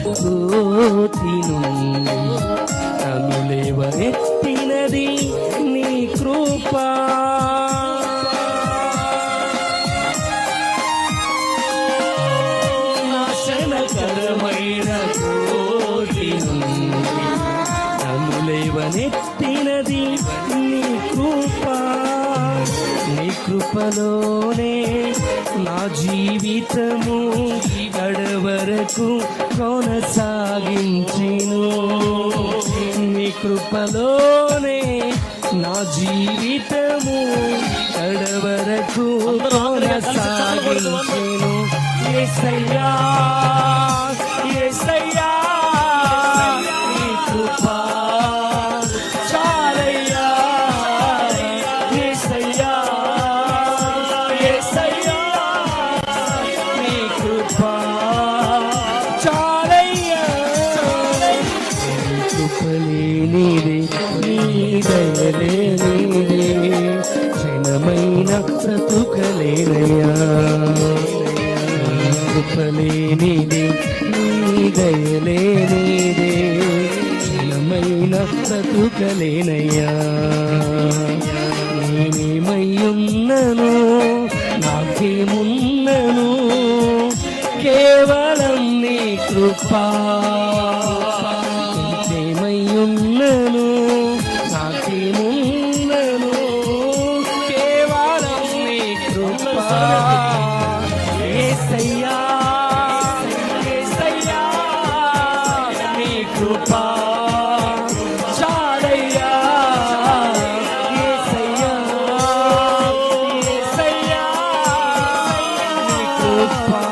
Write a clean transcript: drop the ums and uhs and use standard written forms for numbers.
కోతి నుండి నన్ను లేవనెత్తినది నీ కృపా. నాశనకరమైన కోతి నుండి నన్ను లేవనెత్తినది నీ కృపా. నీ కృపలోనే నా జీవితము గడవరకు కొనసాగించెను. నీ కృపలోనే నా జీవితము గడవరకు కొనసాగించెను. యేసయ్యా యేసయ్యా నీ కృపా చాలయ్యా. యేసయ్యా యేసయ్యా నీ కృపా చాలయ్యా. నీ కృపలేనిదే నీ దయలేనిదే క్షణమైన బ్రతుకలేనయ్యా. కృపలేనిదే నీ దయలేనిదే క్షణమైన బ్రతుకలేనయ్యా. నేనేమయ్యున్నను నాకేమున్నను కేవలం నీ కృపా. నేనేమయ్యున్నను నాకేమున్నను కేవలం నీ కృపా. యేసయ్యా యేసయ్యా నీ కృపా చాలయ్యా. యేసయ్యా యేసయ్యా నీ కృపా